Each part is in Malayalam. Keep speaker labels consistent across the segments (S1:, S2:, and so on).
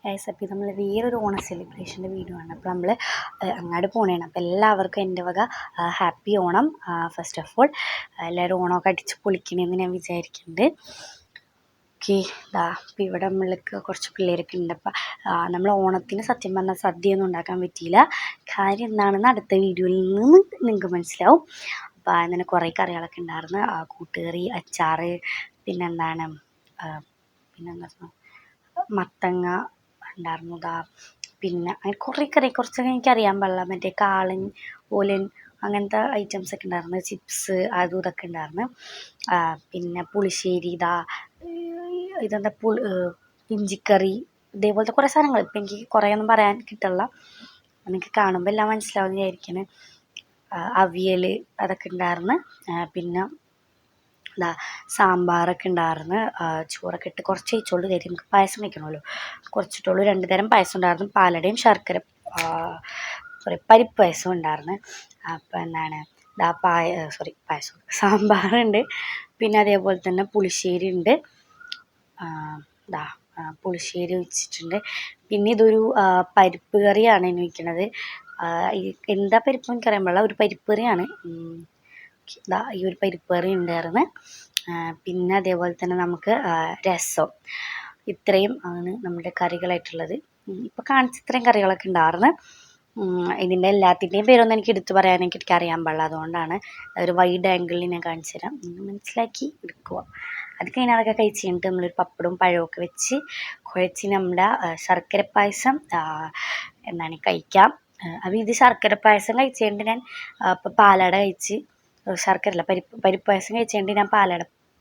S1: ഗൈസ്, അപ്പോൾ നമ്മൾ വേറൊരു ഓണ സെലിബ്രേഷൻ്റെ വീഡിയോ ആണ്. അപ്പോൾ നമ്മൾ അങ്ങോട്ട് പോകണേണ്. അപ്പോൾ എല്ലാവർക്കും എൻ്റെ വക happy Onam. First of all എല്ലാവരും ഓണമൊക്കെ അടിച്ച് പൊളിക്കണമെന്ന് ഞാൻ വിചാരിക്കുന്നുണ്ട്. ഓക്കെ, അപ്പോൾ ഇവിടെ നമ്മൾക്ക് കുറച്ച് പിള്ളേരൊക്കെ ഉണ്ട്. അപ്പം നമ്മൾ ഓണത്തിന് സത്യം പറഞ്ഞാൽ സദ്യയൊന്നും ഉണ്ടാക്കാൻ പറ്റിയില്ല. കാര്യം എന്താണെന്ന് അടുത്ത വീഡിയോയിൽ നിന്ന് നിങ്ങൾക്ക് മനസ്സിലാവും. അപ്പോൾ അങ്ങനെ കുറേ കറികളൊക്കെ ഉണ്ടായിരുന്നു. കൂട്ടുകറി, അച്ചാറ്, പിന്നെന്താ മത്തങ്ങ ഉണ്ടായിരുന്നു. പിന്നെ അങ്ങനെ കുറേ കറി, കുറച്ചൊക്കെ എനിക്കറിയാൻ പാടില്ല. മറ്റേ കാളൻ, ഓലൻ, അങ്ങനത്തെ ഐറ്റംസൊക്കെ ഉണ്ടായിരുന്നു. ചിപ്സ്, അതും ഇതൊക്കെ ഉണ്ടായിരുന്നു. പിന്നെ പുളിശ്ശേരി, ഇതെന്താ ഇഞ്ചിക്കറി, ഇതേപോലത്തെ കുറേ സാധനങ്ങൾ. ഇപ്പം എനിക്ക് കുറേയൊന്നും പറയാൻ കിട്ടില്ല, നിങ്ങൾക്ക് കാണുമ്പോൾ എല്ലാം മനസ്സിലാവുമെന്ന് വിചാരിക്കുന്നത്. അവിയൽ അതൊക്കെ ഉണ്ടായിരുന്നു. പിന്നെ സാമ്പാറൊക്കെ ഉണ്ടായിരുന്നു. ചോറൊക്കെ ഇട്ട് കുറച്ച് കഴിച്ചോളൂ. കാര്യം നമുക്ക് പായസം വയ്ക്കണമല്ലോ, കുറച്ചിട്ടുള്ളൂ. 2 തരം പായസം ഉണ്ടായിരുന്നു. പാലടയും ശർക്കര പരിപ്പ് പായസവും ഉണ്ടായിരുന്നു. അപ്പം പായസം സാമ്പാറുണ്ട്. പിന്നെ അതേപോലെ തന്നെ പുളിശ്ശേരി ഉണ്ട്. പുളിശ്ശേരി വെച്ചിട്ടുണ്ട്. പിന്നെ ഇതൊരു പരിപ്പ് കറിയാണ് ഇനി വയ്ക്കണത്. എന്താ പരിപ്പ് എനിക്കറിയാൻ പാടില്ല, ഒരു പരിപ്പ് കറിയാണ്. ഈ ഒരു പരിപ്പ് കറി ഉണ്ടായിരുന്നു. പിന്നെ അതേപോലെ തന്നെ നമുക്ക് രസം. ഇത്രയും ആണ് നമ്മുടെ കറികളായിട്ടുള്ളത്. ഇപ്പോൾ കാണിച്ച ഇത്രയും കറികളൊക്കെ ഉണ്ടായിരുന്നു. ഇതിൻ്റെ എല്ലാത്തിൻ്റെയും പേരൊന്നും എനിക്ക് എടുത്തു പറയാൻ എനിക്ക് അറിയാൻ പാടില്ല. അതുകൊണ്ടാണ് ഒരു വൈഡ് ആംഗിളിൽ ഞാൻ കാണിച്ചു തരാം, മനസ്സിലാക്കി എടുക്കുക. അത് കഴിഞ്ഞതൊക്കെ കഴിച്ച് കഴിഞ്ഞിട്ട് നമ്മളൊരു പപ്പടവും പഴമൊക്കെ വെച്ച് കുഴച്ച് നമ്മുടെ ശർക്കര പായസം കഴിക്കാം. അപ്പോൾ ഇത് ശർക്കര പായസം കഴിച്ച് കഴിഞ്ഞിട്ട് ഞാൻ ഇപ്പോൾ പാലട കഴിച്ച്, ശർക്കരല്ല പരിപ്പ് പായസം കഴിച്ചുകൊണ്ട് ഞാൻ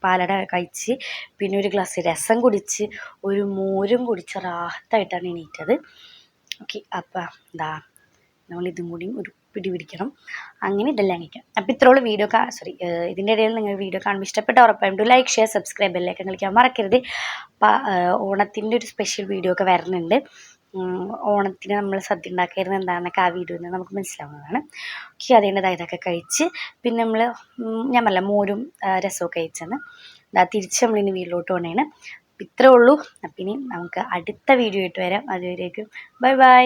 S1: പാലട കഴിച്ച്, പിന്നെ ഒരു ഗ്ലാസ് രസം കുടിച്ച്, ഒരു മോരും കുടിച്ച് റാഹത്തായിട്ടാണ് എണീറ്റത്. ഓക്കെ, അപ്പം നമ്മളിതും കൂടിയും ഒരു പിടി പിടിക്കണം. അങ്ങനെ ഇതെല്ലാം കഴിക്കാം. അപ്പോൾ ഇത്രയുള്ള വീഡിയോ ഇതിൻ്റെ ഇടയിൽ നിങ്ങൾ വീഡിയോ കാണുമ്പോൾ ഇഷ്ടപ്പെട്ട ഉറപ്പായിട്ടും ലൈക്ക്, ഷെയർ, സബ്സ്ക്രൈബ്, ബെല്ലൈക്കൺ കളിക്കാൻ മറക്കരുത്. അപ്പോൾ ഓണത്തിൻ്റെ ഒരു സ്പെഷ്യൽ വീഡിയോ ഒക്കെ വരുന്നുണ്ട്. ഓണത്തിന് നമ്മൾ സദ്യ ഉണ്ടാക്കിയിരുന്നത് എന്താണെന്നൊക്കെ ആ വീഡിയോയിൽ നിന്ന് നമുക്ക് മനസ്സിലാവുന്നതാണ്. ഓക്കെ, അതിൻ്റെ ഇതൊക്കെ കഴിച്ച് പിന്നെ ഞാൻ പറഞ്ഞ മോരും രസമൊക്കെ കഴിച്ചെന്ന് തിരിച്ച് നമ്മളിനി വീട്ടിലോട്ട് പോകണേണ്. ഇത്രേ ഉള്ളൂ. അപ്പം ഇനി നമുക്ക് അടുത്ത വീഡിയോ ആയിട്ട് വരാം. അതുവരേക്കും ബൈ ബൈ.